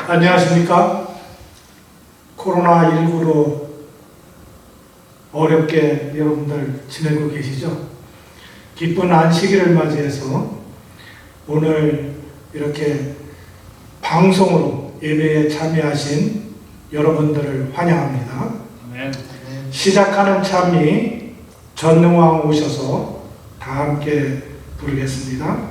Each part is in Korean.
안녕하십니까? 코로나19로 어렵게 여러분들 지내고 계시죠? 기쁜 안식일을 맞이해서 오늘 이렇게 방송으로 예배에 참여하신 여러분들을 환영합니다. 아멘. 시작하는 찬미 전능왕 오셔서 다 함께 부르겠습니다.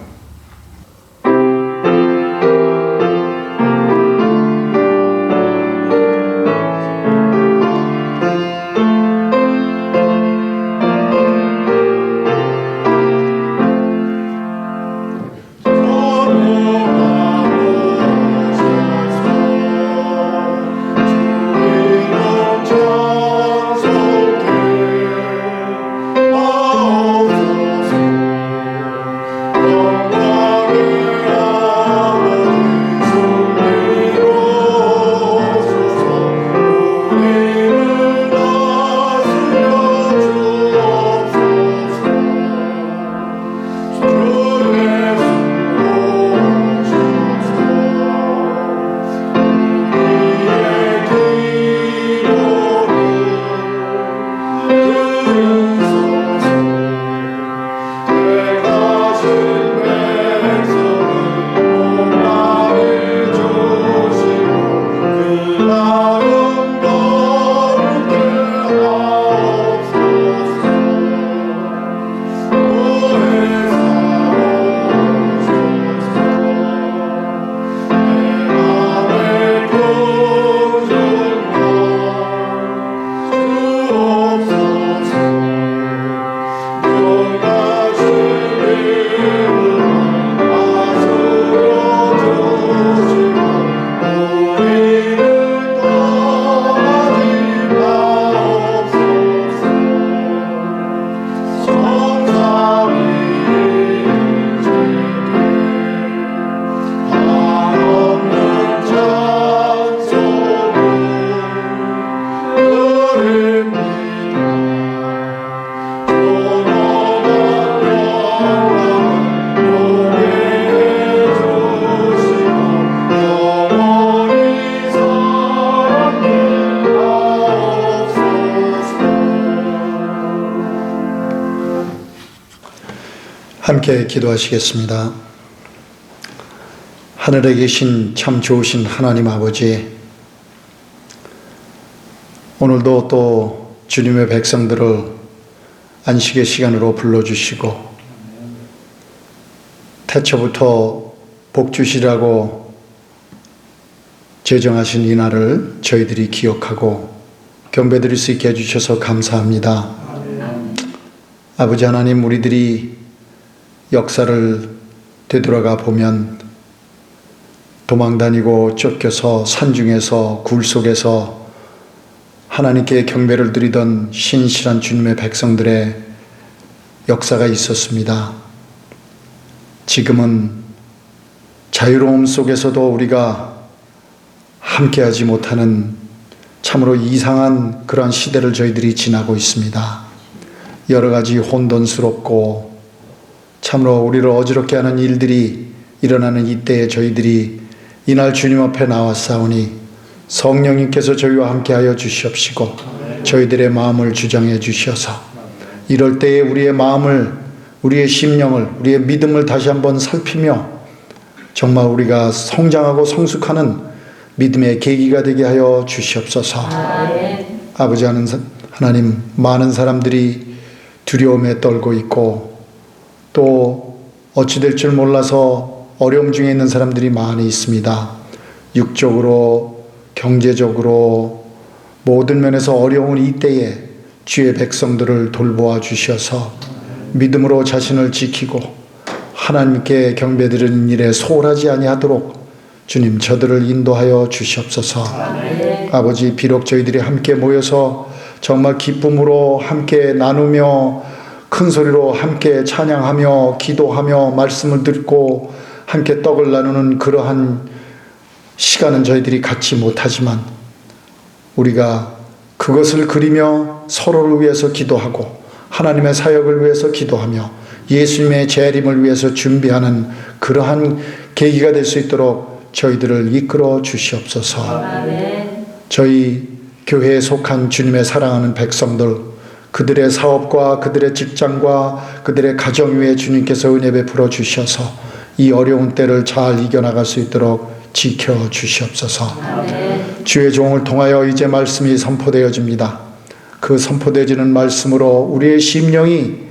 함께 기도하시겠습니다. 하늘에 계신 참 좋으신 하나님 아버지, 오늘도 또 주님의 백성들을 안식의 시간으로 불러주시고 태초부터 복 주시라고 제정하신 이 날을 저희들이 기억하고 경배드릴 수 있게 해주셔서 감사합니다. 아버지 하나님, 우리들이 역사를 되돌아가 보면 도망다니고 쫓겨서 산중에서 굴 속에서 하나님께 경배를 드리던 신실한 주님의 백성들의 역사가 있었습니다. 지금은 자유로움 속에서도 우리가 함께하지 못하는 참으로 이상한 그러한 시대를 저희들이 지나고 있습니다. 여러 가지 혼돈스럽고 참으로 우리를 어지럽게 하는 일들이 일어나는 이때에 저희들이 이날 주님 앞에 나왔사오니 성령님께서 저희와 함께하여 주시옵시고 저희들의 마음을 주장해 주셔서 이럴 때에 우리의 마음을, 우리의 심령을, 우리의 믿음을 다시 한번 살피며 정말 우리가 성장하고 성숙하는 믿음의 계기가 되게 하여 주시옵소서. 아버지 하나님, 많은 사람들이 두려움에 떨고 있고 또 어찌 될 줄 몰라서 어려움 중에 있는 사람들이 많이 있습니다. 육적으로, 경제적으로 모든 면에서 어려운 이때에 주의 백성들을 돌보아 주셔서 믿음으로 자신을 지키고 하나님께 경배드리는 일에 소홀하지 아니하도록 주님 저들을 인도하여 주시옵소서. 아버지, 비록 저희들이 함께 모여서 정말 기쁨으로 함께 나누며 큰 소리로 함께 찬양하며 기도하며 말씀을 듣고 함께 떡을 나누는 그러한 시간은 저희들이 갖지 못하지만 우리가 그것을 그리며 서로를 위해서 기도하고 하나님의 사역을 위해서 기도하며 예수님의 재림을 위해서 준비하는 그러한 계기가 될 수 있도록 저희들을 이끌어 주시옵소서. 아멘. 저희 교회에 속한 주님의 사랑하는 백성들, 그들의 사업과 그들의 직장과 그들의 가정 위에 주님께서 은혜 베풀어 주셔서 이 어려운 때를 잘 이겨나갈 수 있도록 지켜 주시옵소서. 아멘. 주의 종을 통하여 이제 말씀이 선포되어집니다. 그 선포되어지는 말씀으로 우리의 심령이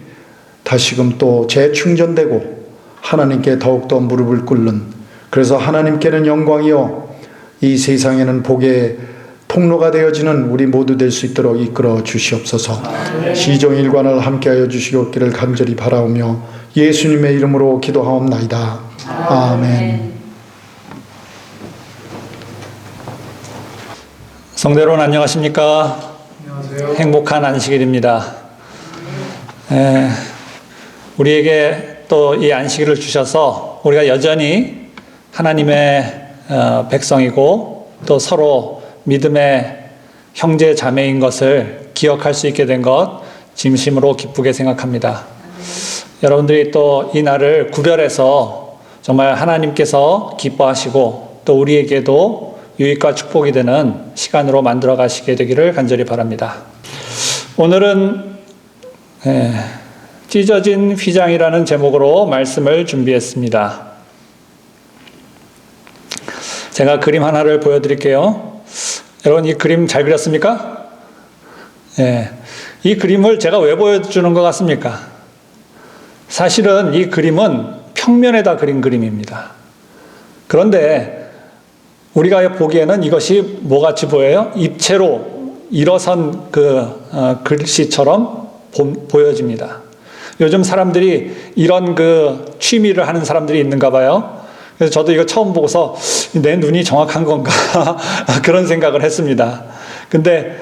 다시금 또 재충전되고 하나님께 더욱더 무릎을 꿇는, 그래서 하나님께는 영광이요 이 세상에는 복의 통로가 되어지는 우리 모두 될 수 있도록 이끌어 주시옵소서. 시종일관을 함께하여 주시옵기를 간절히 바라오며 예수님의 이름으로 기도하옵나이다. 아멘. 성도 여러분 안녕하십니까? 안녕하세요. 행복한 안식일입니다. 우리에게 또 이 안식일을 주셔서 우리가 여전히 하나님의 백성이고 또 서로 믿음의 형제 자매인 것을 기억할 수 있게 된 것 진심으로 기쁘게 생각합니다. 여러분들이 또 이 날을 구별해서 정말 하나님께서 기뻐하시고 또 우리에게도 유익과 축복이 되는 시간으로 만들어 가시게 되기를 간절히 바랍니다. 오늘은 찢어진 휘장이라는 제목으로 말씀을 준비했습니다. 제가 그림 하나를 보여드릴게요. 여러분 이 그림 잘 그렸습니까? 이 그림을 제가 왜 보여주는 것 같습니까? 사실은 이 그림은 평면에다 그린 그림입니다. 그런데 우리가 보기에는 이것이 뭐같이 보여요? 입체로 일어선 글씨처럼 보여집니다. 요즘 사람들이 이런 취미를 하는 사람들이 있는가 봐요. 그래서 저도 이거 처음 보고서 내 눈이 정확한 건가 그런 생각을 했습니다. 근데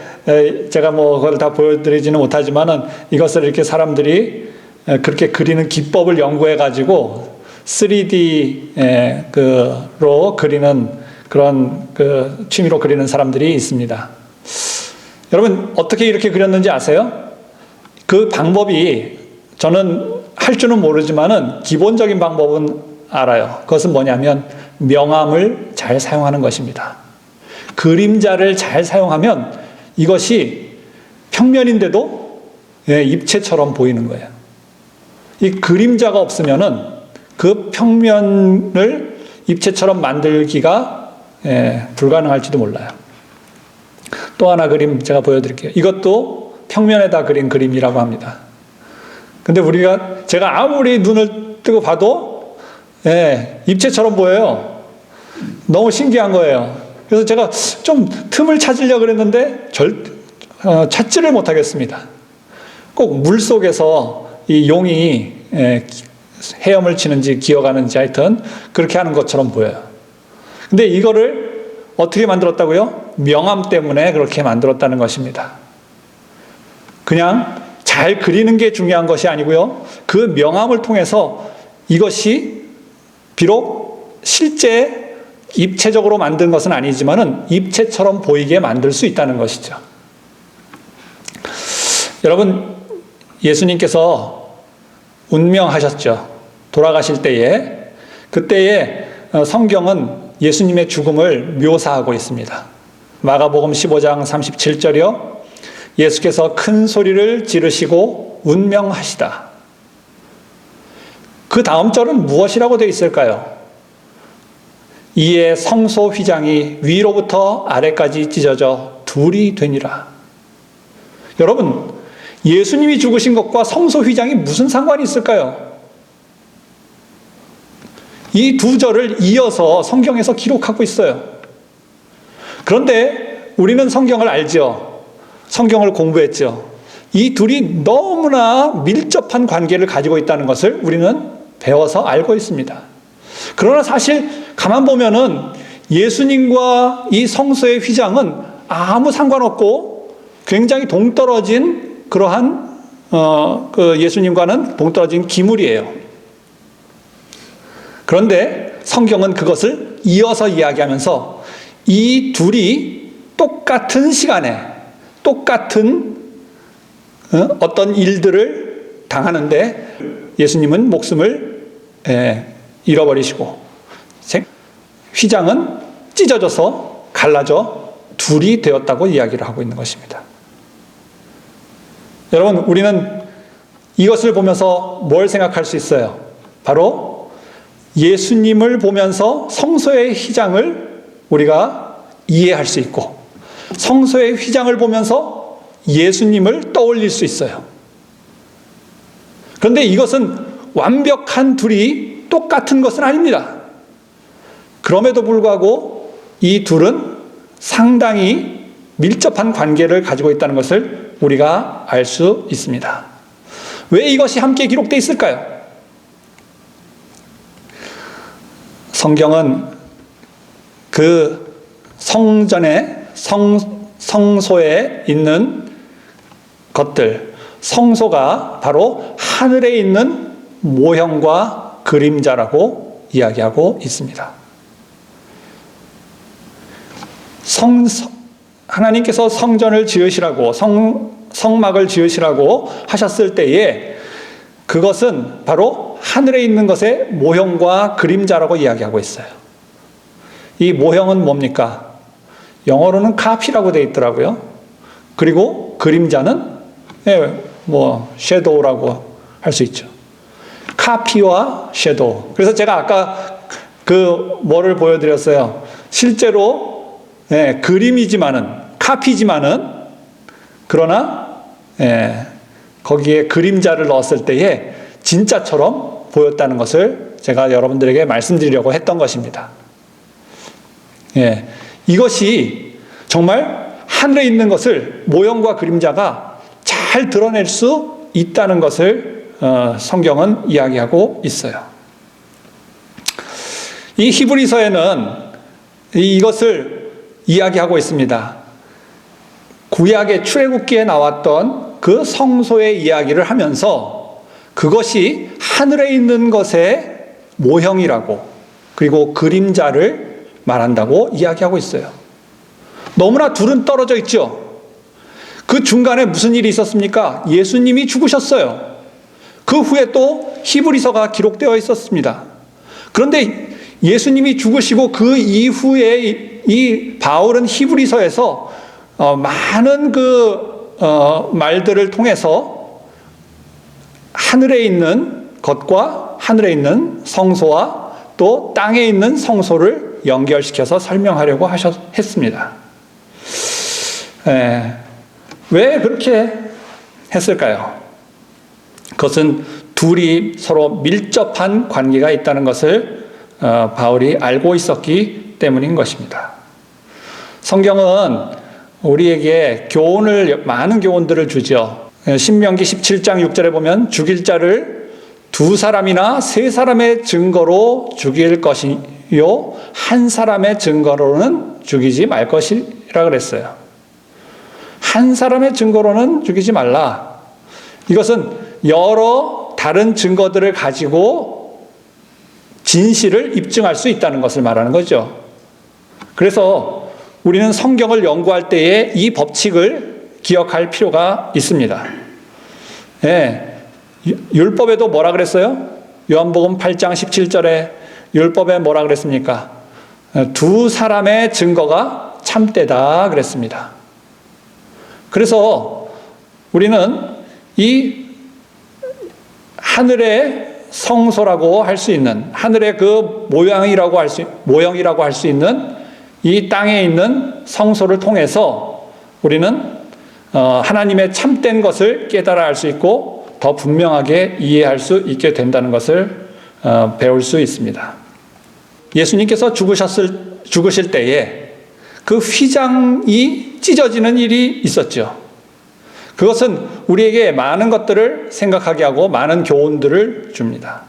제가 그걸 다 보여드리지는 못하지만은 이것을 이렇게 사람들이 그렇게 그리는 기법을 연구해 가지고 3D로 그리는 그런 취미로 그리는 사람들이 있습니다. 여러분 어떻게 이렇게 그렸는지 아세요? 그 방법이 저는 할 줄은 모르지만은 기본적인 방법은 알아요. 그것은 뭐냐면 명암을 잘 사용하는 것입니다. 그림자를 잘 사용하면 이것이 평면인데도 입체처럼 보이는 거예요. 이 그림자가 없으면은 그 평면을 입체처럼 만들기가 불가능할지도 몰라요. 또 하나 그림 제가 보여드릴게요. 이것도 평면에다 그린 그림이라고 합니다. 근데 제가 아무리 눈을 뜨고 봐도 입체처럼 보여요. 너무 신기한 거예요. 그래서 제가 좀 틈을 찾으려고 그랬는데 찾지를 못하겠습니다. 꼭 물속에서 이 용이 헤엄을 치는지 기어가는지 하여튼 그렇게 하는 것처럼 보여요. 근데 이거를 어떻게 만들었다고요? 명암 때문에 그렇게 만들었다는 것입니다. 그냥 잘 그리는 게 중요한 것이 아니고요. 그 명암을 통해서 이것이 비록 실제 입체적으로 만든 것은 아니지만은 입체처럼 보이게 만들 수 있다는 것이죠. 여러분, 예수님께서 운명하셨죠. 돌아가실 때에. 그때에 성경은 예수님의 죽음을 묘사하고 있습니다. 마가복음 15장 37절이요. 예수께서 큰 소리를 지르시고 운명하시다. 그 다음 절은 무엇이라고 되어 있을까요? 이에 성소 휘장이 위로부터 아래까지 찢어져 둘이 되니라. 여러분, 예수님이 죽으신 것과 성소 휘장이 무슨 상관이 있을까요? 이 두 절을 이어서 성경에서 기록하고 있어요. 그런데 우리는 성경을 알죠. 성경을 공부했죠. 이 둘이 너무나 밀접한 관계를 가지고 있다는 것을 우리는 배워서 알고 있습니다. 그러나 사실 가만 보면은 예수님과 이 성소의 휘장은 아무 상관없고 굉장히 동떨어진 그러한 예수님과는 동떨어진 기물이에요. 그런데 성경은 그것을 이어서 이야기하면서 이 둘이 똑같은 시간에 똑같은 어떤 일들을 당하는데 예수님은 목숨을 잃어버리시고 휘장은 찢어져서 갈라져 둘이 되었다고 이야기를 하고 있는 것입니다. 여러분, 우리는 이것을 보면서 뭘 생각할 수 있어요? 바로 예수님을 보면서 성소의 휘장을 우리가 이해할 수 있고, 성소의 휘장을 보면서 예수님을 떠올릴 수 있어요. 그런데 이것은 완벽한 둘이 똑같은 것은 아닙니다. 그럼에도 불구하고 이 둘은 상당히 밀접한 관계를 가지고 있다는 것을 우리가 알 수 있습니다. 왜 이것이 함께 기록되어 있을까요? 성경은 그 성전에 성소에 있는 것들, 성소가 바로 하늘에 있는 모형과 그림자라고 이야기하고 있습니다. 하나님께서 성전을 지으시라고, 성막을 지으시라고 하셨을 때에 그것은 바로 하늘에 있는 것의 모형과 그림자라고 이야기하고 있어요. 이 모형은 뭡니까? 영어로는 카피라고 되어 있더라고요. 그리고 그림자는 섀도우라고 할 수 있죠. 카피와 섀도우. 그래서 제가 아까 뭐를 보여드렸어요. 실제로 그림이지만은, 카피지만은, 그러나 거기에 그림자를 넣었을 때에 진짜처럼 보였다는 것을 제가 여러분들에게 말씀드리려고 했던 것입니다. 이것이 정말 하늘에 있는 것을 모형과 그림자가 잘 드러낼 수 있다는 것을 성경은 이야기하고 있어요. 이 히브리서에는 이것을 이야기하고 있습니다. 구약의 출애굽기에 나왔던 그 성소의 이야기를 하면서 그것이 하늘에 있는 것의 모형이라고, 그리고 그림자를 말한다고 이야기하고 있어요. 너무나 둘은 떨어져 있죠. 그 중간에 무슨 일이 있었습니까? 예수님이 죽으셨어요. 그 후에 또 히브리서가 기록되어 있었습니다. 그런데 예수님이 죽으시고 그 이후에 이 바울은 히브리서에서 많은 말들을 통해서 하늘에 있는 것과 하늘에 있는 성소와 또 땅에 있는 성소를 연결시켜서 설명하려고 했습니다. 왜 그렇게 했을까요? 그것은 둘이 서로 밀접한 관계가 있다는 것을 바울이 알고 있었기 때문인 것입니다. 성경은 우리에게 많은 교훈들을 주죠. 신명기 17장 6절에 보면 죽일 자를 2사람이나 3사람의 증거로 죽일 것이요 한 사람의 증거로는 죽이지 말 것이라 그랬어요. 한 사람의 증거로는 죽이지 말라. 이것은 여러 다른 증거들을 가지고 진실을 입증할 수 있다는 것을 말하는 거죠. 그래서 우리는 성경을 연구할 때에 이 법칙을 기억할 필요가 있습니다. 율법에도 뭐라 그랬어요? 요한복음 8장 17절에 율법에 뭐라 그랬습니까? 2사람의 증거가 참되다 그랬습니다. 그래서 우리는 이 하늘의 성소라고 할 수 있는, 하늘의 그 모형이라고 할 수 있는 이 땅에 있는 성소를 통해서 우리는 하나님의 참된 것을 깨달아 알 수 있고 더 분명하게 이해할 수 있게 된다는 것을 배울 수 있습니다. 예수님께서 죽으실 때에 그 휘장이 찢어지는 일이 있었죠. 그것은 우리에게 많은 것들을 생각하게 하고 많은 교훈들을 줍니다.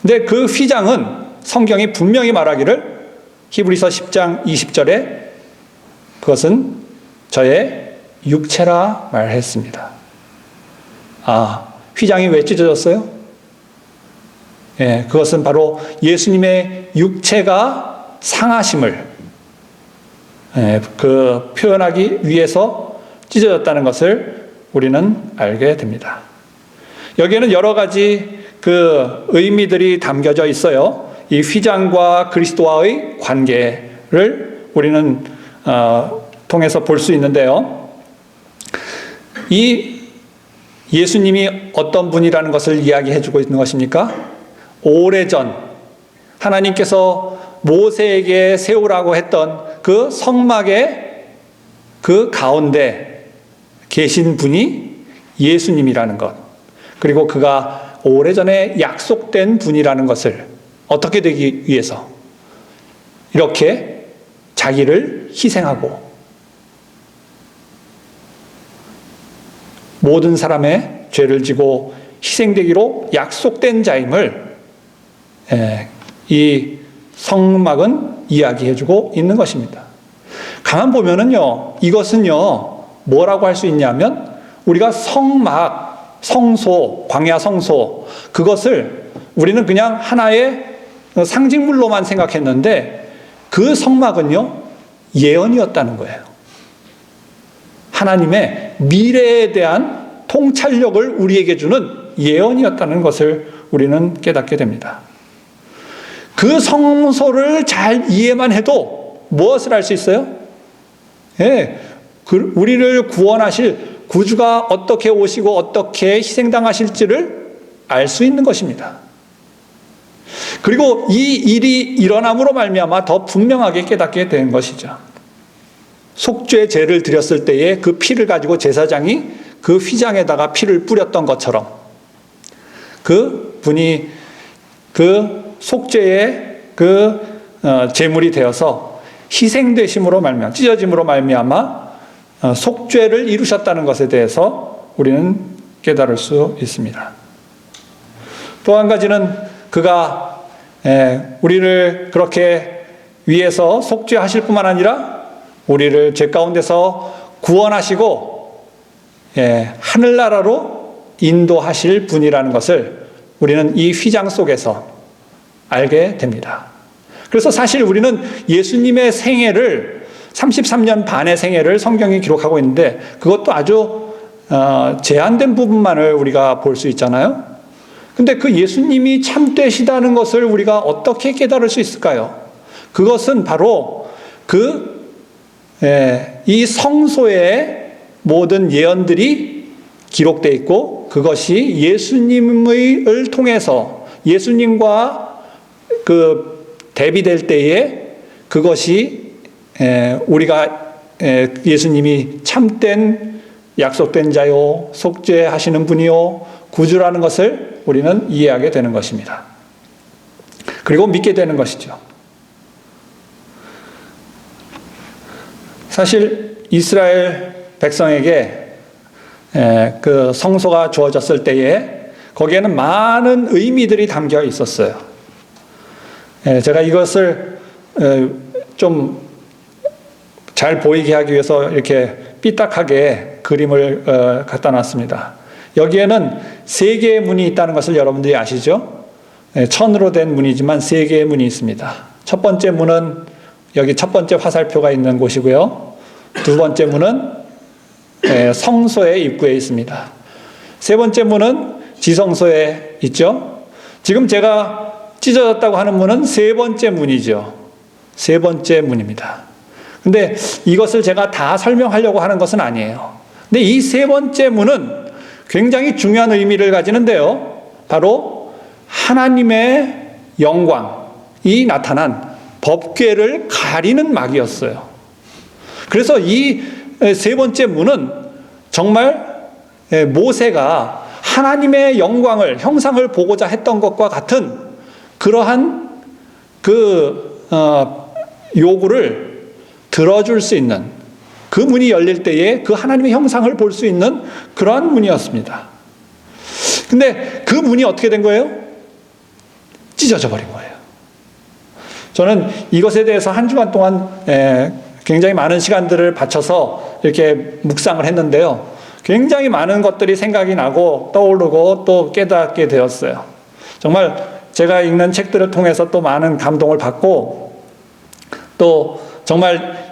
근데 그 휘장은 성경이 분명히 말하기를 히브리서 10장 20절에 그것은 저의 육체라 말했습니다. 휘장이 왜 찢어졌어요? 그것은 바로 예수님의 육체가 상하심을 표현하기 위해서 찢어졌다는 것을 우리는 알게 됩니다. 여기에는 여러 가지 의미들이 담겨져 있어요. 이 휘장과 그리스도와의 관계를 우리는 통해서 볼 수 있는데요. 이 예수님이 어떤 분이라는 것을 이야기해 주고 있는 것입니까? 오래전 하나님께서 모세에게 세우라고 했던 그 성막의 그 가운데 계신 분이 예수님이라는 것, 그리고 그가 오래전에 약속된 분이라는 것을 어떻게 되기 위해서 이렇게 자기를 희생하고 모든 사람의 죄를 지고 희생되기로 약속된 자임을 이 성막은 이야기해주고 있는 것입니다. 가만 보면은요, 이것은요, 뭐라고 할 수 있냐면, 우리가 성막, 성소, 광야 성소, 그것을 우리는 그냥 하나의 상징물로만 생각했는데, 그 성막은요, 예언이었다는 거예요. 하나님의 미래에 대한 통찰력을 우리에게 주는 예언이었다는 것을 우리는 깨닫게 됩니다. 그 성소를 잘 이해만 해도 무엇을 알 수 있어요? 우리를 구원하실 구주가 어떻게 오시고 어떻게 희생당하실지를 알 수 있는 것입니다. 그리고 이 일이 일어남으로 말미암아 더 분명하게 깨닫게 된 것이죠. 속죄 제를 드렸을 때에 그 피를 가지고 제사장이 그 휘장에다가 피를 뿌렸던 것처럼 그 분이 그 속죄의 그 제물이 되어서 희생되심으로 말미암아, 찢어짐으로 말미암아 속죄를 이루셨다는 것에 대해서 우리는 깨달을 수 있습니다. 또 한 가지는 그가 우리를 그렇게 위해서 속죄하실 뿐만 아니라 우리를 죄 가운데서 구원하시고 하늘나라로 인도하실 분이라는 것을 우리는 이 휘장 속에서 알게 됩니다. 그래서 사실 우리는 예수님의 생애를 33년 반의 생애를 성경이 기록하고 있는데 그것도 아주 제한된 부분만을 우리가 볼 수 있잖아요. 근데 그 예수님이 참되시다는 것을 우리가 어떻게 깨달을 수 있을까요? 그것은 바로 이 성소의 모든 예언들이 기록되어 있고 그것이 예수님을 통해서 예수님과 그 대비될 때에 그것이 우리가 예수님이 참된 약속된 자요 속죄하시는 분이요 구주라는 것을 우리는 이해하게 되는 것입니다. 그리고 믿게 되는 것이죠. 사실 이스라엘 백성에게 그 성소가 주어졌을 때에 거기에는 많은 의미들이 담겨 있었어요. 제가 이것을 좀 잘 보이게 하기 위해서 이렇게 삐딱하게 그림을 갖다 놨습니다. 여기에는 3개의 문이 있다는 것을 여러분들이 아시죠? 천으로 된 문이지만 3개의 문이 있습니다. 첫 번째 문은 여기 첫 번째 화살표가 있는 곳이고요. 두 번째 문은 성소의 입구에 있습니다. 세 번째 문은 지성소에 있죠. 지금 제가 찢어졌다고 하는 문은 세 번째 문이죠. 세 번째 문입니다. 근데 이것을 제가 다 설명하려고 하는 것은 아니에요. 근데 이 세 번째 문은 굉장히 중요한 의미를 가지는데요. 바로 하나님의 영광이 나타난 법궤를 가리는 막이었어요. 그래서 이 세 번째 문은 정말 모세가 하나님의 영광을, 형상을 보고자 했던 것과 같은 그러한 요구를 들어줄 수 있는 그 문이 열릴 때에 그 하나님의 형상을 볼 수 있는 그러한 문이었습니다. 근데 그 문이 어떻게 된 거예요? 찢어져 버린 거예요. 저는 이것에 대해서 한 주간 동안 굉장히 많은 시간들을 바쳐서 이렇게 묵상을 했는데요. 굉장히 많은 것들이 생각이 나고 떠오르고 또 깨닫게 되었어요. 정말 제가 읽는 책들을 통해서 또 많은 감동을 받고 또 정말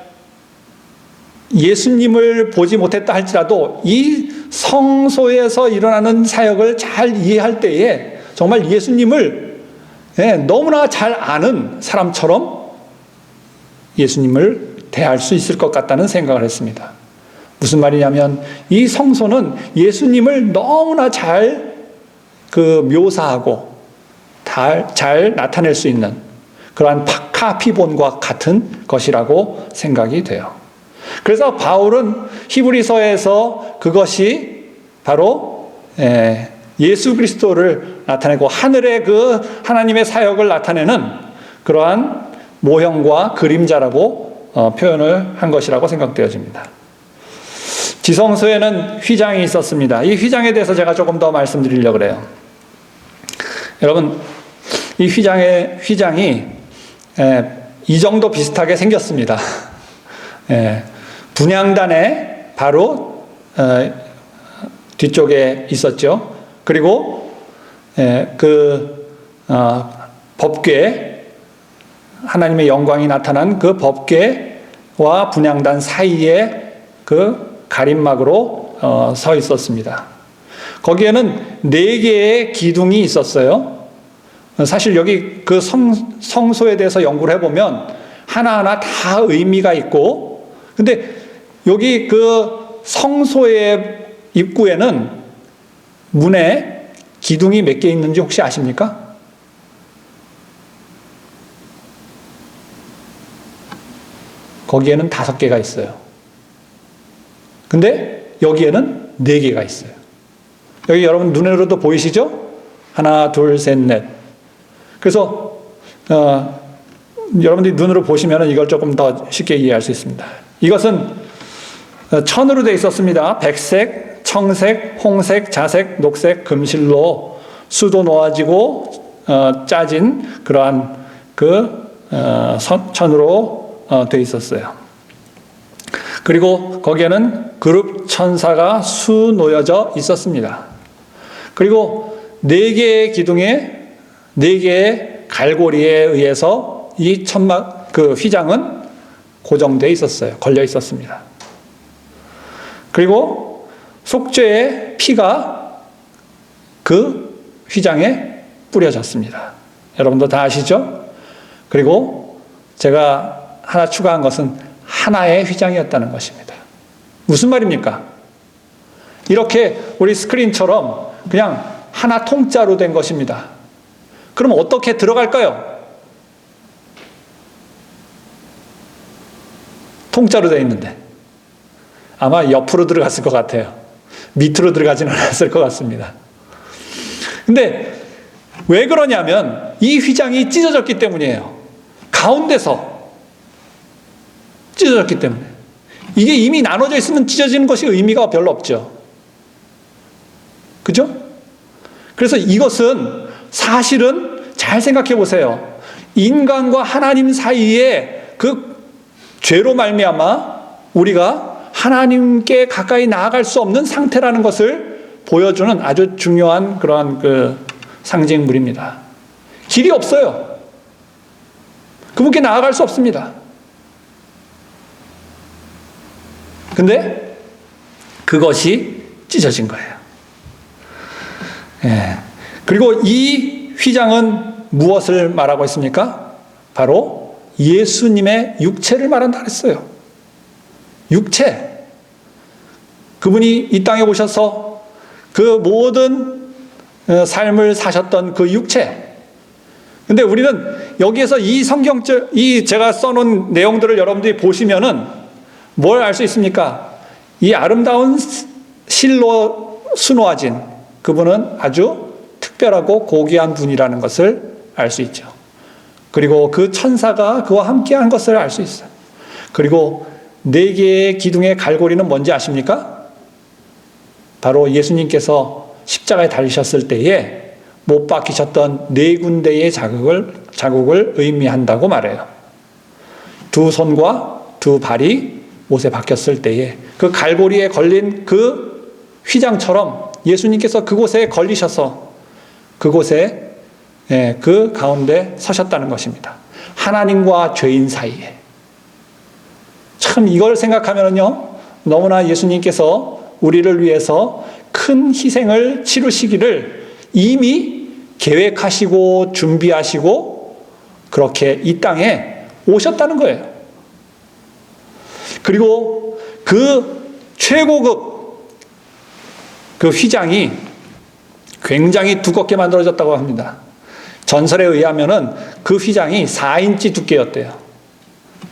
예수님을 보지 못했다 할지라도 이 성소에서 일어나는 사역을 잘 이해할 때에 정말 예수님을 너무나 잘 아는 사람처럼 예수님을 대할 수 있을 것 같다는 생각을 했습니다. 무슨 말이냐면 이 성소는 예수님을 너무나 잘 묘사하고 잘 나타낼 수 있는 그러한 카피본과 같은 것이라고 생각이 돼요. 그래서 바울은 히브리서에서 그것이 바로 예수 그리스도를 나타내고 하늘의 그 하나님의 사역을 나타내는 그러한 모형과 그림자라고 표현을 한 것이라고 생각되어집니다. 지성소에는 휘장이 있었습니다. 이 휘장에 대해서 제가 조금 더 말씀드리려고 그래요. 여러분, 이 휘장이 이 정도 비슷하게 생겼습니다. 분향단에 바로 뒤쪽에 있었죠. 그리고 법궤, 하나님의 영광이 나타난 그 법궤와 분향단 사이에 그 가림막으로 서 있었습니다. 거기에는 4개의 기둥이 있었어요. 사실 여기 그 성소에 대해서 연구를 해보면 하나하나 다 의미가 있고, 근데 여기 그 성소의 입구에는 문에 기둥이 몇 개 있는지 혹시 아십니까? 거기에는 5개가 있어요. 근데 여기에는 4개가 있어요. 여기 여러분 눈으로도 보이시죠? 하나, 둘, 셋, 넷. 그래서 여러분들이 눈으로 보시면 이걸 조금 더 쉽게 이해할 수 있습니다. 이것은 천으로 되어 있었습니다. 백색, 청색, 홍색, 자색, 녹색, 금실로 수도 놓아지고 짜진 그러한 천으로 되어 있었어요. 그리고 거기에는 그룹 천사가 수놓여져 있었습니다. 그리고 4개의 기둥에 4개의 갈고리에 의해서 이 휘장은 고정되어 있었어요. 걸려 있었습니다. 그리고 속죄의 피가 그 휘장에 뿌려졌습니다. 여러분도 다 아시죠? 그리고 제가 하나 추가한 것은 하나의 휘장이었다는 것입니다. 무슨 말입니까? 이렇게 우리 스크린처럼 그냥 하나 통짜로 된 것입니다. 그럼 어떻게 들어갈까요? 통짜로 되어 있는데 아마 옆으로 들어갔을 것 같아요. 밑으로 들어가지는 않았을 것 같습니다. 근데 왜 그러냐면 이 휘장이 찢어졌기 때문이에요. 가운데서 찢어졌기 때문에. 이게 이미 나눠져 있으면 찢어지는 것이 의미가 별로 없죠. 그죠? 그래서 이것은 사실은 잘 생각해 보세요. 인간과 하나님 사이에 그 죄로 말미암아 우리가 하나님께 가까이 나아갈 수 없는 상태라는 것을 보여주는 아주 중요한 그러한 상징물입니다. 길이 없어요. 그분께 나아갈 수 없습니다. 근데 그것이 찢어진 거예요. 그리고 이 휘장은 무엇을 말하고 있습니까? 바로 예수님의 육체를 말한다 그랬어요. 육체. 그분이 이 땅에 오셔서 그 모든 삶을 사셨던 그 육체. 근데 우리는 여기에서 이 성경절, 제가 써놓은 내용들을 여러분들이 보시면은 뭘 알 수 있습니까? 이 아름다운 실로 수놓아진 그분은 아주 특별하고 고귀한 분이라는 것을 알 수 있죠. 그리고 그 천사가 그와 함께한 것을 알 수 있어요. 그리고 4개의 기둥의 갈고리는 뭔지 아십니까? 바로 예수님께서 십자가에 달리셨을 때에 못 박히셨던 4군데의 자국을 의미한다고 말해요. 2 손과 2 발이 못에 박혔을 때에 그 갈고리에 걸린 그 휘장처럼 예수님께서 그곳에 걸리셔서 그곳에 그 가운데 서셨다는 것입니다. 하나님과 죄인 사이에. 참 이걸 생각하면요, 너무나 예수님께서 우리를 위해서 큰 희생을 치르시기를 이미 계획하시고 준비하시고 그렇게 이 땅에 오셨다는 거예요. 그리고 그 최고급 그 휘장이 굉장히 두껍게 만들어졌다고 합니다. 전설에 의하면은 그 휘장이 4인치 두께였대요.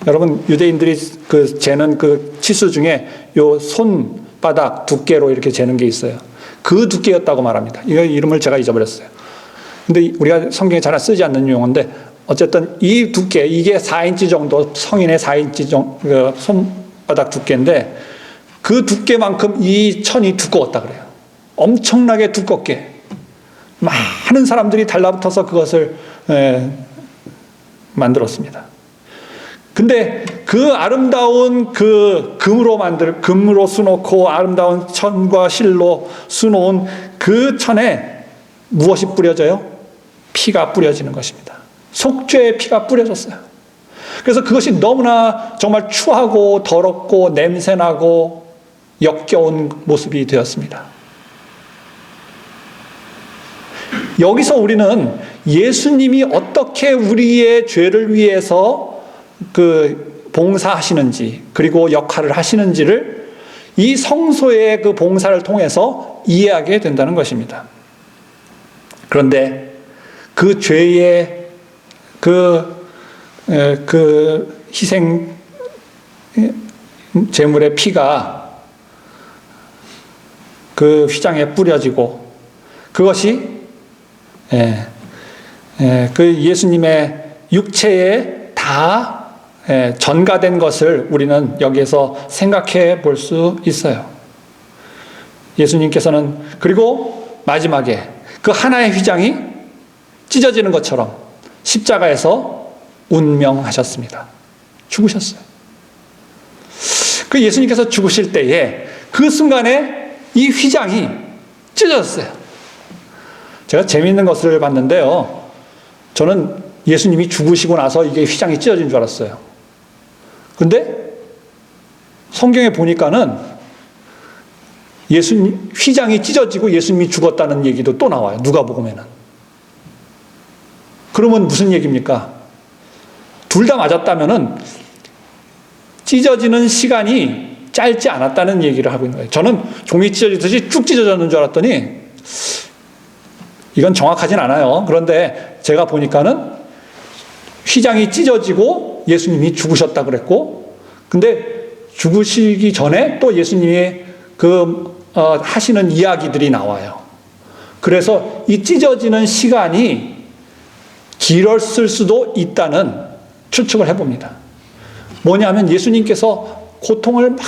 여러분, 유대인들이 그 재는 그 치수 중에 요 손바닥 두께로 이렇게 재는 게 있어요. 그 두께였다고 말합니다. 이거 이름을 제가 잊어버렸어요. 근데 우리가 성경에 잘 쓰지 않는 용어인데, 어쨌든 이 두께, 이게 4인치 정도, 성인의 4인치 정도, 그 손바닥 두께인데, 그 두께만큼 이 천이 두꺼웠다 그래요. 엄청나게 두껍게. 많은 사람들이 달라붙어서 그것을 만들었습니다. 근데 그 아름다운 그 금으로 수놓고 아름다운 천과 실로 수놓은 그 천에 무엇이 뿌려져요? 피가 뿌려지는 것입니다. 속죄의 피가 뿌려졌어요. 그래서 그것이 너무나 정말 추하고 더럽고 냄새나고 역겨운 모습이 되었습니다. 여기서 우리는 예수님이 어떻게 우리의 죄를 위해서 그 봉사하시는지, 그리고 역할을 하시는지를 이 성소의 그 봉사를 통해서 이해하게 된다는 것입니다. 그런데 그 죄의 그 희생 제물의 피가 그 휘장에 뿌려지고, 그것이 그 예수님의 육체에 다 전가된 것을 우리는 여기에서 생각해 볼 수 있어요. 예수님께서는 그리고 마지막에 그 하나의 휘장이 찢어지는 것처럼 십자가에서 운명하셨습니다. 죽으셨어요. 그 예수님께서 죽으실 때에 그 순간에 이 휘장이 찢어졌어요. 제가 재미있는 것을 봤는데요. 저는 예수님이 죽으시고 나서 이게 휘장이 찢어진 줄 알았어요. 근데 성경에 보니까는 예수님 휘장이 찢어지고 예수님이 죽었다는 얘기도 또 나와요. 누가복음에는. 그러면 무슨 얘기입니까? 둘 다 맞았다면은 찢어지는 시간이 짧지 않았다는 얘기를 하고 있는 거예요. 저는 종이 찢어지듯이 쭉 찢어졌는 줄 알았더니 이건 정확하진 않아요. 그런데 제가 보니까는 휘장이 찢어지고 예수님이 죽으셨다 그랬고, 근데 죽으시기 전에 또 예수님이 하시는 이야기들이 나와요. 그래서 이 찢어지는 시간이 길었을 수도 있다는 추측을 해봅니다. 뭐냐면 예수님께서 고통을 막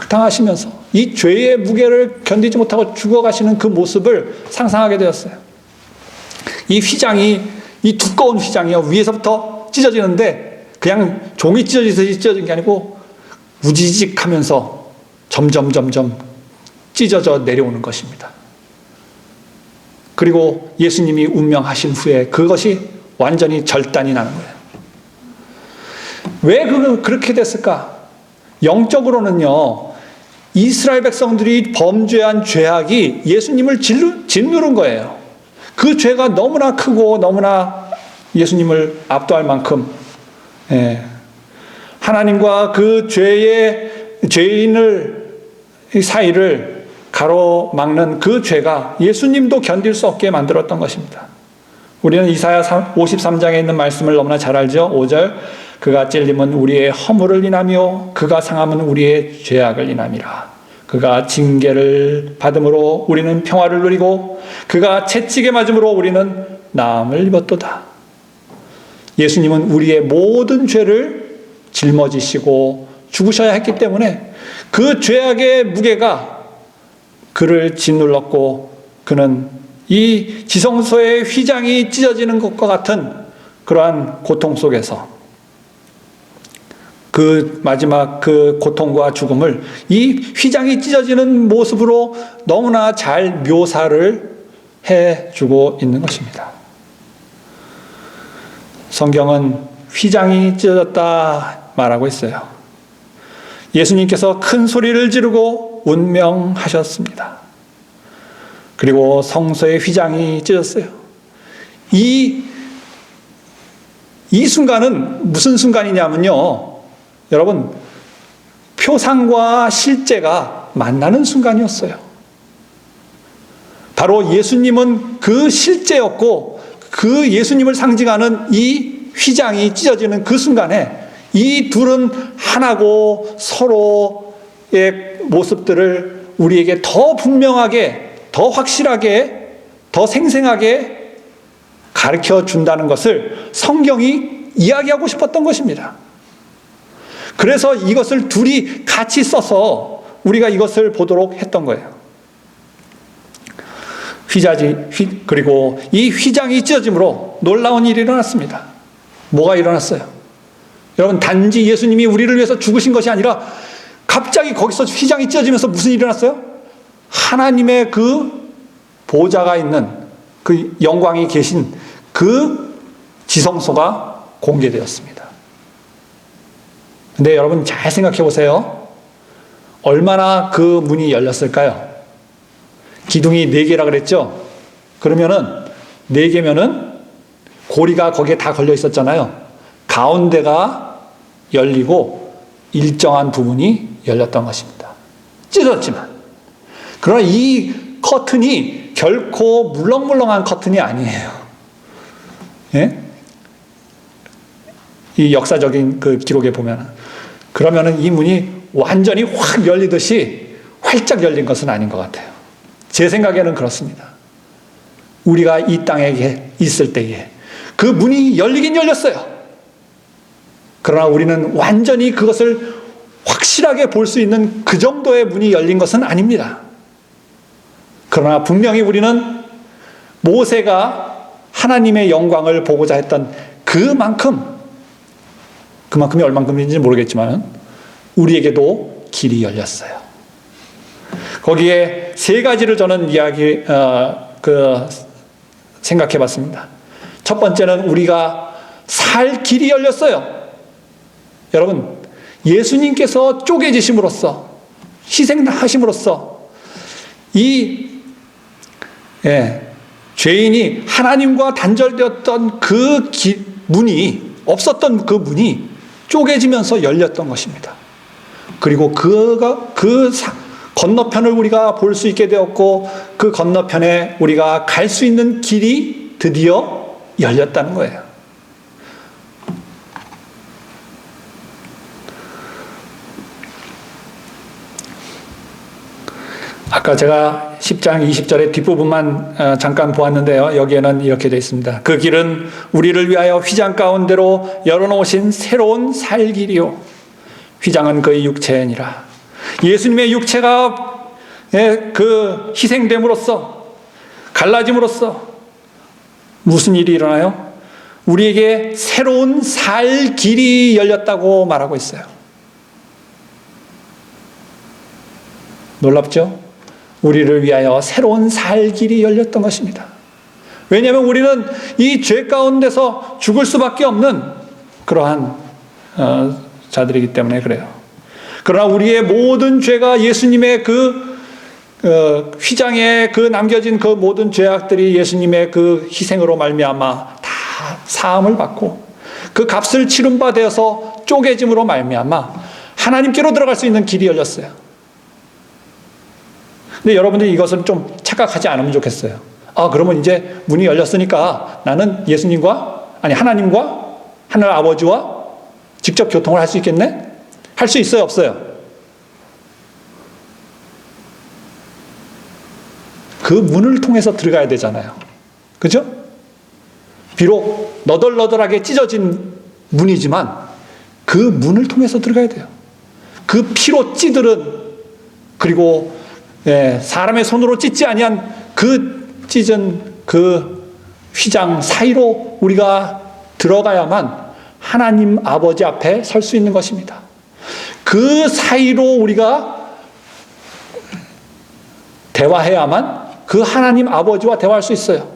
당하시면서 이 죄의 무게를 견디지 못하고 죽어가시는 그 모습을 상상하게 되었어요. 이 휘장이, 이 두꺼운 휘장이요, 위에서부터 찢어지는데 그냥 종이 찢어지듯이 찢어진 게 아니고 우지직 하면서 점점 찢어져 내려오는 것입니다. 그리고 예수님이 운명하신 후에 그것이 완전히 절단이 나는 거예요. 왜 그렇게 됐을까? 영적으로는요, 이스라엘 백성들이 범죄한 죄악이 예수님을 짓누른 거예요. 그 죄가 너무나 크고 너무나 예수님을 압도할 만큼, 하나님과 그 죄인을 사이를 가로막는 그 죄가 예수님도 견딜 수 없게 만들었던 것입니다. 우리는 이사야 53장에 있는 말씀을 너무나 잘 알죠. 5절, 그가 찔림은 우리의 허물을 인하며 그가 상함은 우리의 죄악을 인함이라. 그가 징계를 받음으로 우리는 평화를 누리고 그가 채찍에 맞음으로 우리는 나음을 입었도다. 예수님은 우리의 모든 죄를 짊어지시고 죽으셔야 했기 때문에 그 죄악의 무게가 그를 짓눌렀고, 그는 이 지성소의 휘장이 찢어지는 것과 같은 그러한 고통 속에서 그 마지막 그 고통과 죽음을 이 휘장이 찢어지는 모습으로 너무나 잘 묘사를 해주고 있는 것입니다. 성경은 휘장이 찢어졌다 말하고 있어요. 예수님께서 큰 소리를 지르고 운명하셨습니다. 그리고 성소의 휘장이 찢어졌어요. 이 순간은 무슨 순간이냐면요. 여러분, 표상과 실제가 만나는 순간이었어요. 바로 예수님은 그 실제였고, 그 예수님을 상징하는 이 휘장이 찢어지는 그 순간에 이 둘은 하나고 서로의 모습들을 우리에게 더 분명하게, 더 확실하게, 더 생생하게 가르쳐 준다는 것을 성경이 이야기하고 싶었던 것입니다. 그래서 이것을 둘이 같이 써서 우리가 이것을 보도록 했던 거예요. 그리고 이 휘장이 찢어짐으로 놀라운 일이 일어났습니다. 뭐가 일어났어요? 여러분, 단지 예수님이 우리를 위해서 죽으신 것이 아니라 갑자기 거기서 휘장이 찢어지면서 무슨 일이 일어났어요? 하나님의 그 보좌가 있는 그 영광이 계신 그 지성소가 공개되었습니다. 근데 여러분 잘 생각해 보세요. 얼마나 그 문이 열렸을까요? 기둥이 4개라 그랬죠? 그러면은 4개면은 고리가 거기에 다 걸려 있었잖아요. 가운데가 열리고 일정한 부분이 열렸던 것입니다. 찢어졌지만. 그러나 이 커튼이 결코 물렁물렁한 커튼이 아니에요. 예? 이 역사적인 그 기록에 보면. 그러면은 이 문이 완전히 확 열리듯이 활짝 열린 것은 아닌 것 같아요. 제 생각에는 그렇습니다. 우리가 이 땅에 있을 때에 그 문이 열리긴 열렸어요. 그러나 우리는 완전히 그것을 확실하게 볼 수 있는 그 정도의 문이 열린 것은 아닙니다. 그러나 분명히 우리는 모세가 하나님의 영광을 보고자 했던 그만큼이 얼만큼인지 모르겠지만 우리에게도 길이 열렸어요. 거기에 3가지를 저는 생각해 봤습니다. 첫 번째는 우리가 살 길이 열렸어요. 여러분, 예수님께서 쪼개지심으로써, 희생하심으로써 죄인이 하나님과 단절되었던 그 문이, 없었던 그 문이 쪼개지면서 열렸던 것입니다. 그리고 그 건너편을 우리가 볼 수 있게 되었고, 그 건너편에 우리가 갈 수 있는 길이 드디어 열렸다는 거예요. 아까 제가 10장 20절의 뒷부분만 잠깐 보았는데요. 여기에는 이렇게 되어 있습니다. 그 길은 우리를 위하여 휘장 가운데로 열어놓으신 새로운 살 길이요. 휘장은 그의 육체니라. 예수님의 육체가 그 희생됨으로써, 갈라짐으로써 무슨 일이 일어나요? 우리에게 새로운 살 길이 열렸다고 말하고 있어요. 놀랍죠? 우리를 위하여 새로운 살 길이 열렸던 것입니다. 왜냐하면 우리는 이 죄 가운데서 죽을 수밖에 없는 그러한 자들이기 때문에 그래요. 그러나 우리의 모든 죄가 예수님의 그 휘장에 그 남겨진 그 모든 죄악들이 예수님의 그 희생으로 말미암아 다 사함을 받고 그 값을 치른 바 되어서 쪼개짐으로 말미암아 하나님께로 들어갈 수 있는 길이 열렸어요. 근데 여러분들이 이것을 좀 착각하지 않으면 좋겠어요. 그러면 이제 문이 열렸으니까 나는 하나님과 하늘 아버지와 직접 교통을 할 수 있겠네? 할 수 있어요, 없어요? 그 문을 통해서 들어가야 되잖아요. 그죠? 비록 너덜너덜하게 찢어진 문이지만 그 문을 통해서 들어가야 돼요. 그 피로 찌들은, 그리고 사람의 손으로 찢지 아니한 그 찢은 그 휘장 사이로 우리가 들어가야만 하나님 아버지 앞에 설 수 있는 것입니다. 그 사이로 우리가 대화해야만 그 하나님 아버지와 대화할 수 있어요.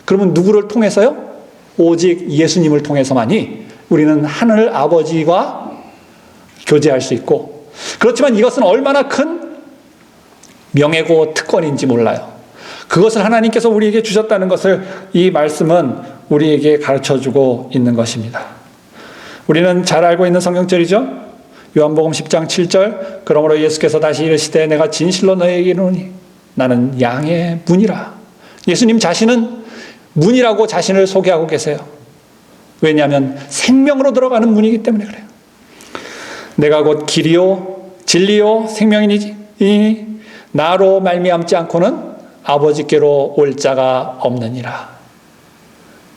그러면 누구를 통해서요? 오직 예수님을 통해서만이 우리는 하늘 아버지와 교제할 수 있고, 그렇지만 이것은 얼마나 큰 명예고 특권인지 몰라요. 그것을 하나님께서 우리에게 주셨다는 것을 이 말씀은 우리에게 가르쳐주고 있는 것입니다. 우리는 잘 알고 있는 성경절이죠. 요한복음 10장 7절 그러므로 예수께서 다시 이르시되 내가 진실로 너희에게 이르노니 나는 양의 문이라. 예수님 자신은 문이라고 자신을 소개하고 계세요. 왜냐하면 생명으로 들어가는 문이기 때문에 그래요. 내가 곧 길이요 진리요 생명이니 나로 말미암지 않고는 아버지께로 올 자가 없느니라.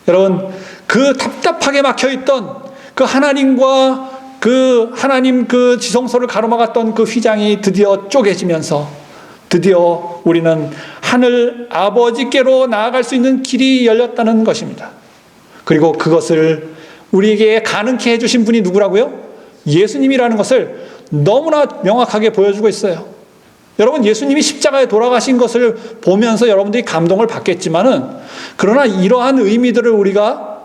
여러분, 그 답답하게 막혀있던 그 하나님과 하나님 그 지성소를 가로막았던 그 휘장이 드디어 쪼개지면서 드디어 우리는 하늘 아버지께로 나아갈 수 있는 길이 열렸다는 것입니다. 그리고 그것을 우리에게 가능케 해주신 분이 누구라고요? 예수님이라는 것을 너무나 명확하게 보여주고 있어요. 여러분, 예수님이 십자가에 돌아가신 것을 보면서 여러분들이 감동을 받겠지만은, 그러나 이러한 의미들을 우리가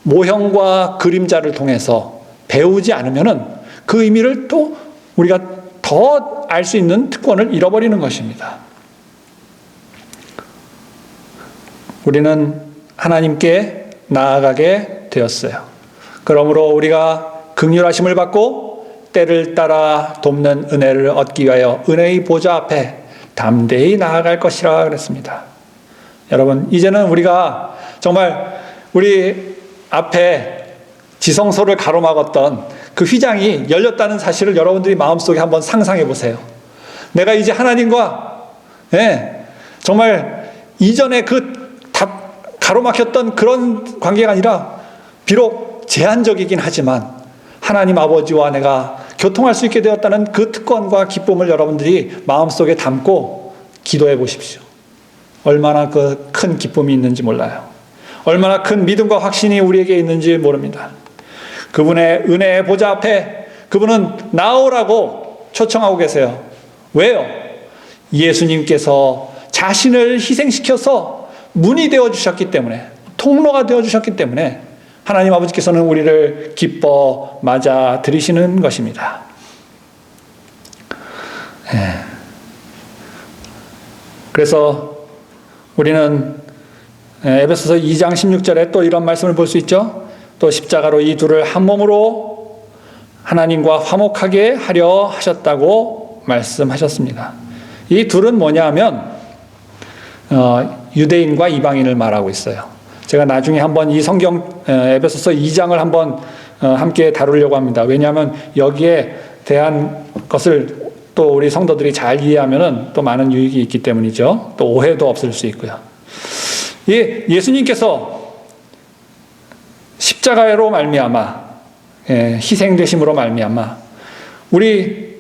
모형과 그림자를 통해서 배우지 않으면은 그 의미를 또 우리가 더 알 수 있는 특권을 잃어버리는 것입니다. 우리는 하나님께 나아가게 되었어요. 그러므로 우리가 긍휼하심을 받고 때를 따라 돕는 은혜를 얻기 위하여 은혜의 보좌 앞에 담대히 나아갈 것이라 그랬습니다. 여러분, 이제는 우리가 정말 우리 앞에 지성소를 가로막았던 그 휘장이 열렸다는 사실을 여러분들이 마음속에 한번 상상해 보세요. 내가 이제 하나님과 정말 이전에 가로막혔던 그런 관계가 아니라 비록 제한적이긴 하지만 하나님 아버지와 내가 교통할 수 있게 되었다는 그 특권과 기쁨을 여러분들이 마음속에 담고 기도해 보십시오. 얼마나 그 큰 기쁨이 있는지 몰라요. 얼마나 큰 믿음과 확신이 우리에게 있는지 모릅니다. 그분의 은혜의 보좌 앞에 그분은 나오라고 초청하고 계세요. 왜요? 예수님께서 자신을 희생시켜서 문이 되어주셨기 때문에, 통로가 되어주셨기 때문에 하나님 아버지께서는 우리를 기뻐 맞아 들이시는 것입니다. 그래서 우리는 에베소서 2장 16절에 또 이런 말씀을 볼 수 있죠. 또 십자가로 이 둘을 한 몸으로 하나님과 화목하게 하려 하셨다고 말씀하셨습니다. 이 둘은 뭐냐 하면 유대인과 이방인을 말하고 있어요. 제가 나중에 한번 이 성경 에베소서 2장을 한번 함께 다루려고 합니다. 왜냐하면 여기에 대한 것을 또 우리 성도들이 잘 이해하면은 또 많은 유익이 있기 때문이죠. 또 오해도 없을 수 있고요. 예수님께서 십자가로 말미암아 희생되심으로 말미암아 우리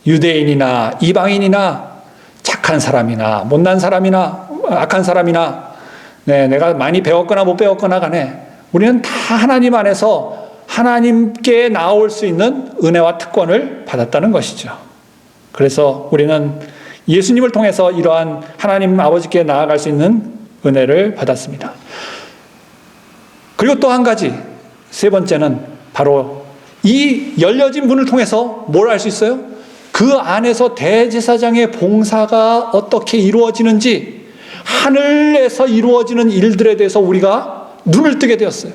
유대인이나 이방인이나 착한 사람이나 못난 사람이나 악한 사람이나 내가 많이 배웠거나 못 배웠거나 간에 우리는 다 하나님 안에서 하나님께 나올 수 있는 은혜와 특권을 받았다는 것이죠. 그래서 우리는 예수님을 통해서 이러한 하나님 아버지께 나아갈 수 있는 은혜를 받았습니다. 그리고 또 한 가지, 세 번째는 바로 이 열려진 문을 통해서 뭘 알 수 있어요? 그 안에서 대제사장의 봉사가 어떻게 이루어지는지, 하늘에서 이루어지는 일들에 대해서 우리가 눈을 뜨게 되었어요.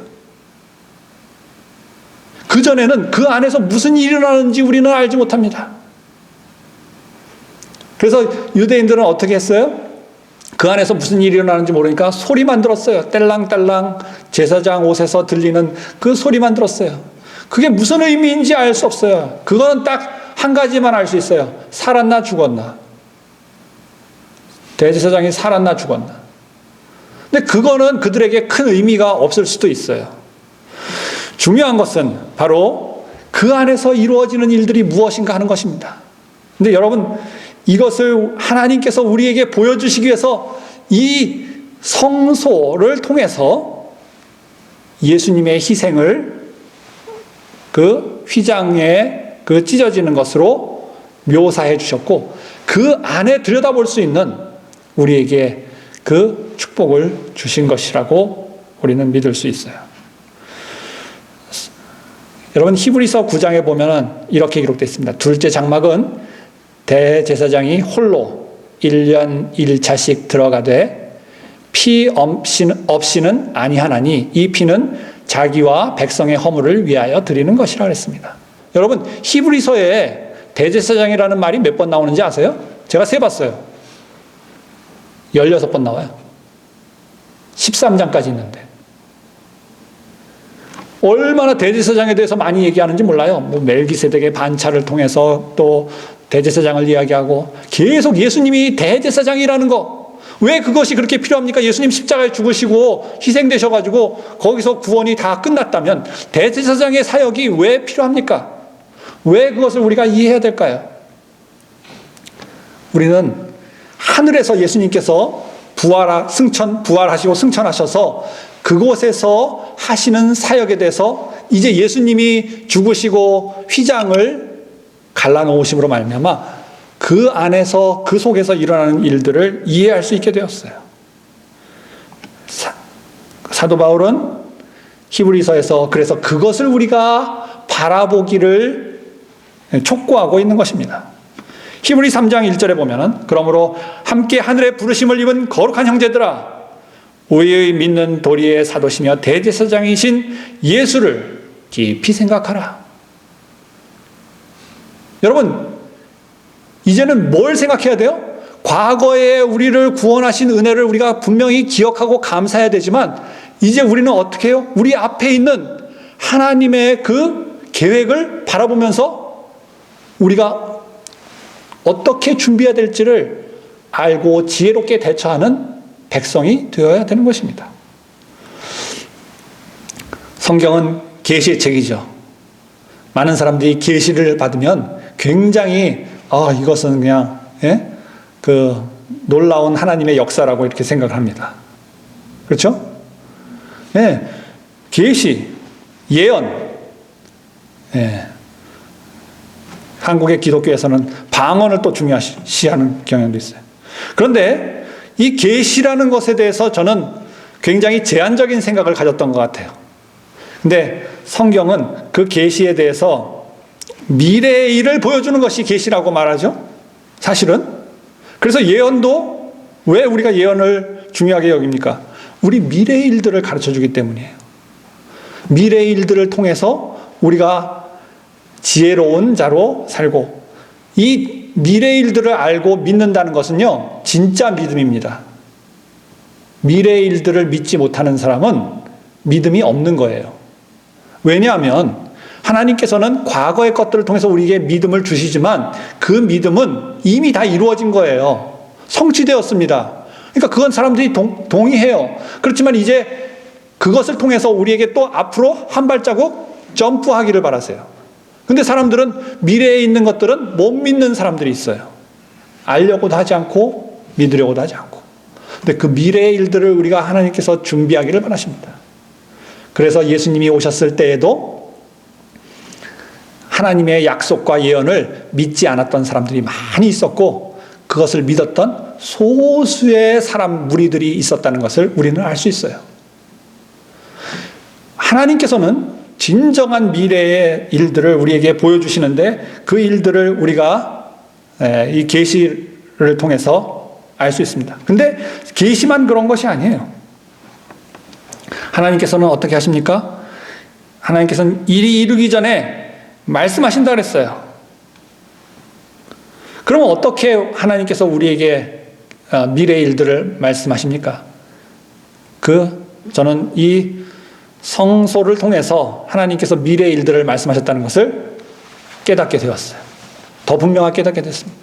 그전에는 그 안에서 무슨 일이 일어나는지 우리는 알지 못합니다. 그래서 유대인들은 어떻게 했어요? 그 안에서 무슨 일이 일어나는지 모르니까 소리만 들었어요. 딸랑딸랑 제사장 옷에서 들리는 그 소리만 들었어요. 그게 무슨 의미인지 알 수 없어요. 그거는 딱 한 가지만 알 수 있어요. 살았나 죽었나. 대제사장이 살았나 죽었나. 근데 그거는 그들에게 큰 의미가 없을 수도 있어요. 중요한 것은 바로 그 안에서 이루어지는 일들이 무엇인가 하는 것입니다. 근데 여러분, 이것을 하나님께서 우리에게 보여주시기 위해서 이 성소를 통해서 예수님의 희생을 그 휘장에 그 찢어지는 것으로 묘사해 주셨고, 그 안에 들여다볼 수 있는 우리에게 그 축복을 주신 것이라고 우리는 믿을 수 있어요. 여러분, 히브리서 9장에 보면은 이렇게 기록되어 있습니다. 둘째 장막은 대제사장이 홀로 1년 1차씩 들어가되 피 없이는 아니하나니 이 피는 자기와 백성의 허물을 위하여 드리는 것이라 그랬습니다. 여러분, 히브리서에 대제사장이라는 말이 몇 번 나오는지 아세요? 제가 세봤어요. 16번 나와요. 13장까지 있는데. 얼마나 대제사장에 대해서 많이 얘기하는지 몰라요. 뭐 멜기세덱의 반차를 통해서 또 대제사장을 이야기하고 계속 예수님이 대제사장이라는 거. 왜 그것이 그렇게 필요합니까? 예수님 십자가에 죽으시고 희생되셔가지고 거기서 구원이 다 끝났다면 대제사장의 사역이 왜 필요합니까? 왜 그것을 우리가 이해해야 될까요? 우리는 하늘에서 예수님께서 부활하시고 승천하셔서 그곳에서 하시는 사역에 대해서 이제 예수님이 죽으시고 휘장을 갈라놓으심으로 말미암아 그 안에서 그 속에서 일어나는 일들을 이해할 수 있게 되었어요. 사도 바울은 히브리서에서 그래서 그것을 우리가 바라보기를 촉구하고 있는 것입니다. 히브리 3장 1절에 보면은 그러므로 함께 하늘의 부르심을 입은 거룩한 형제들아 우리의 믿는 도리의 사도시며 대제사장이신 예수를 깊이 생각하라. 여러분, 이제는 뭘 생각해야 돼요? 과거에 우리를 구원하신 은혜를 우리가 분명히 기억하고 감사해야 되지만 이제 우리는 어떻게 해요? 우리 앞에 있는 하나님의 그 계획을 바라보면서 우리가 어떻게 준비해야 될지를 알고 지혜롭게 대처하는 백성이 되어야 되는 것입니다. 성경은 계시의 책이죠. 많은 사람들이 계시를 받으면 굉장히 이것은 그냥 그 놀라운 하나님의 역사라고 이렇게 생각을 합니다. 그렇죠? 계시, 예언. 한국의 기독교에서는 방언을 또 중요시하는 경향도 있어요. 그런데 이 계시라는 것에 대해서 저는 굉장히 제한적인 생각을 가졌던 것 같아요. 근데 성경은 그 계시에 대해서 미래의 일을 보여주는 것이 계시라고 말하죠. 사실은. 그래서 예언도 왜 우리가 예언을 중요하게 여깁니까? 우리 미래의 일들을 가르쳐주기 때문이에요. 미래의 일들을 통해서 우리가 지혜로운 자로 살고 이 미래의 일들을 알고 믿는다는 것은요, 진짜 믿음입니다. 미래의 일들을 믿지 못하는 사람은 믿음이 없는 거예요. 왜냐하면 하나님께서는 과거의 것들을 통해서 우리에게 믿음을 주시지만 그 믿음은 이미 다 이루어진 거예요. 성취되었습니다. 그러니까 그건 사람들이 동의해요. 그렇지만 이제 그것을 통해서 우리에게 또 앞으로 한 발자국 점프하기를 바라세요. 근데 사람들은 미래에 있는 것들은 못 믿는 사람들이 있어요. 알려고도 하지 않고 믿으려고도 하지 않고. 근데 그 미래의 일들을 우리가 하나님께서 준비하기를 바라십니다. 그래서 예수님이 오셨을 때에도 하나님의 약속과 예언을 믿지 않았던 사람들이 많이 있었고 그것을 믿었던 소수의 무리들이 있었다는 것을 우리는 알 수 있어요. 하나님께서는 진정한 미래의 일들을 우리에게 보여주시는데 그 일들을 우리가 이 계시를 통해서 알 수 있습니다. 근데 계시만 그런 것이 아니에요. 하나님께서는 어떻게 하십니까? 하나님께서는 일이 이루기 전에 말씀하신다 그랬어요. 그러면 어떻게 하나님께서 우리에게 미래의 일들을 말씀하십니까? 저는 이 성소를 통해서 하나님께서 미래의 일들을 말씀하셨다는 것을 깨닫게 되었어요. 더 분명하게 깨닫게 됐습니다.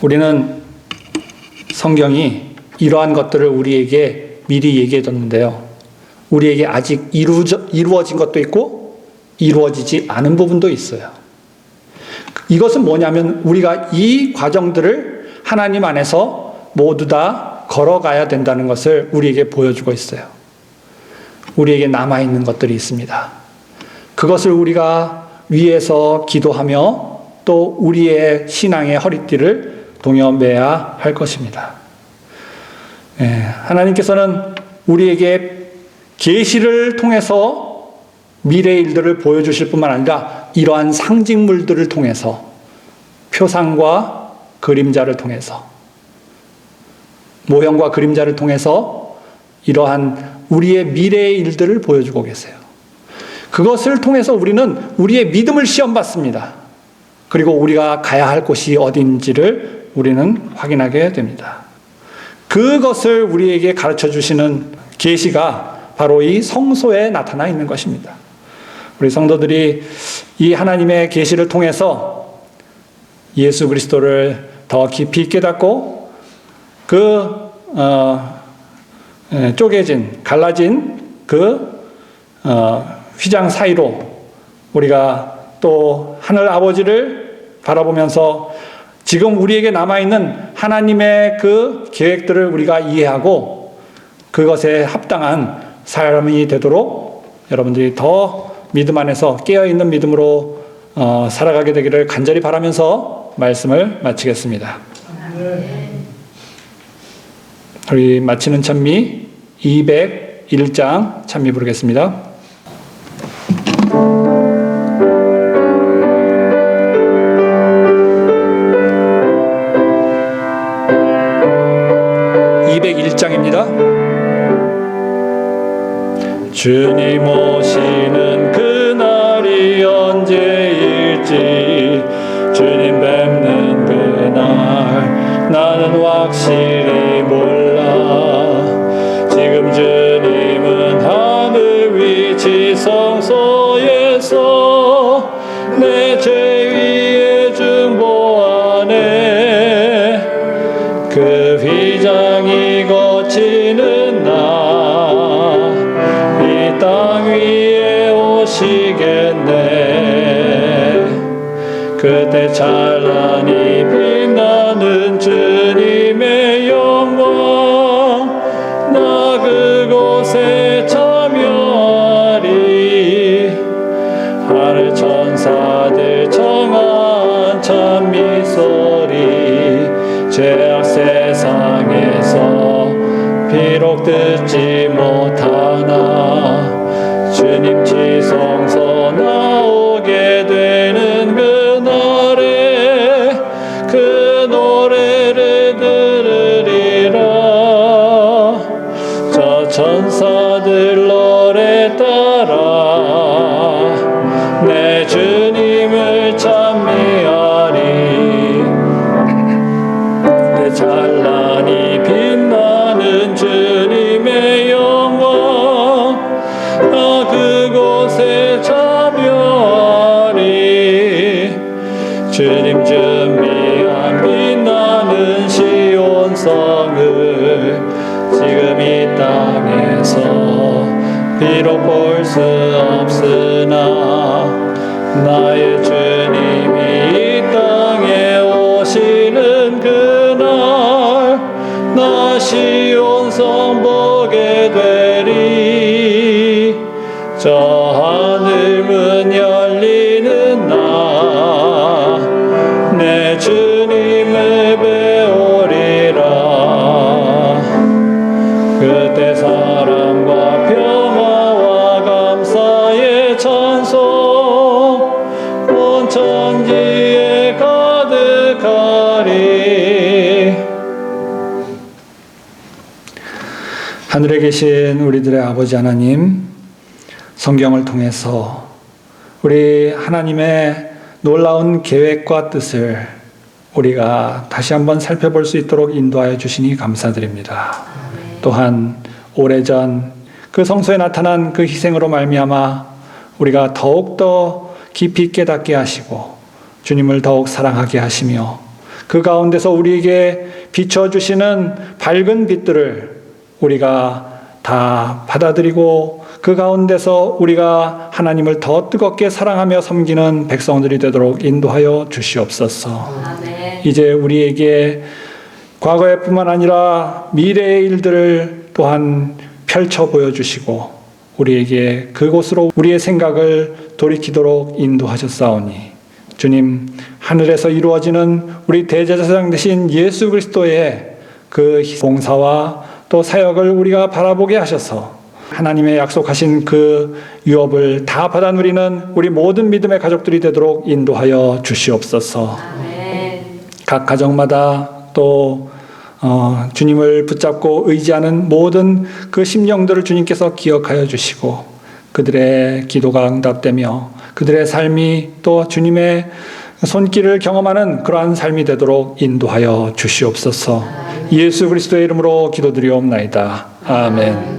우리는 성경이 이러한 것들을 우리에게 미리 얘기해 뒀는데요. 우리에게 아직 이루어진 것도 있고 이루어지지 않은 부분도 있어요. 이것은 뭐냐면 우리가 이 과정들을 하나님 안에서 모두 다 걸어가야 된다는 것을 우리에게 보여주고 있어요. 우리에게 남아있는 것들이 있습니다. 그것을 우리가 위에서 기도하며 또 우리의 신앙의 허리띠를 동여매야 할 것입니다. 하나님께서는 우리에게 계시를 통해서 미래의 일들을 보여주실 뿐만 아니라 이러한 상징물들을 통해서 표상과 그림자를 통해서 모형과 그림자를 통해서 이러한 우리의 미래의 일들을 보여주고 계세요. 그것을 통해서 우리는 우리의 믿음을 시험받습니다. 그리고 우리가 가야 할 곳이 어딘지를 우리는 확인하게 됩니다. 그것을 우리에게 가르쳐 주시는 계시가 바로 이 성소에 나타나 있는 것입니다. 우리 성도들이 이 하나님의 계시를 통해서 예수 그리스도를 더 깊이 깨닫고 갈라진 휘장 사이로 우리가 또 하늘 아버지를 바라보면서 지금 우리에게 남아있는 하나님의 그 계획들을 우리가 이해하고 그것에 합당한 삶이 되도록 여러분들이 더 믿음 안에서 깨어있는 믿음으로 살아가게 되기를 간절히 바라면서 말씀을 마치겠습니다. 우리 마치는 찬미 201장 찬미 부르겠습니다. 주님 오시는 그날이 언제일지 주님 뵙는 그날 나는 확실히 몰라. 지금 주님은 하늘 위치 성소에서 내 죄 위에 중보하네. 그 휘장이 거치는 날 땅 위에 오시겠네. 그때 찬란히 빛나는 주님의 영광 나 그곳에 참여하리. 하늘 천사들 청한 찬미 소리 죄악 세상에서 비록 듣지 못하나 주님 지성소 나오게 되는 그날에 그 노래를 들으리라. 저 천사들 노래 따라 내 주님을 찬미하리. 그 찬란히 빛나는 주님의 영광 나 그곳에 참여하리. 주님 준비한 빛나는 시온성을 지금 이 땅에서 비록 볼 수 없으나 나의 주님이 이 땅에 오시는 그날 나 시온성 보게 되리. 저 하늘 문 열리는 날 내 주님을 배우리라. 그때 사랑과 평화와 감사의 찬송 온 천지에 가득하리. 하늘에 계신 우리들의 아버지 하나님, 성경을 통해서 우리 하나님의 놀라운 계획과 뜻을 우리가 다시 한번 살펴볼 수 있도록 인도하여 주시니 감사드립니다. 또한 오래전 그 성소에 나타난 그 희생으로 말미암아 우리가 더욱더 깊이 깨닫게 하시고 주님을 더욱 사랑하게 하시며 그 가운데서 우리에게 비춰주시는 밝은 빛들을 우리가 다 받아들이고 그 가운데서 우리가 하나님을 더 뜨겁게 사랑하며 섬기는 백성들이 되도록 인도하여 주시옵소서. 아멘. 이제 우리에게 과거의 뿐만 아니라 미래의 일들을 또한 펼쳐 보여주시고 우리에게 그곳으로 우리의 생각을 돌이키도록 인도하셨사오니 주님, 하늘에서 이루어지는 우리 대제사장 되신 예수 그리스도의 그 봉사와 또 사역을 우리가 바라보게 하셔서 하나님의 약속하신 그 유업을 다 받아 누리는 우리 모든 믿음의 가족들이 되도록 인도하여 주시옵소서. 아멘. 각 가정마다 또 주님을 붙잡고 의지하는 모든 그 심령들을 주님께서 기억하여 주시고 그들의 기도가 응답되며 그들의 삶이 또 주님의 손길을 경험하는 그러한 삶이 되도록 인도하여 주시옵소서. 예수 그리스도의 이름으로 기도드리옵나이다. 아멘.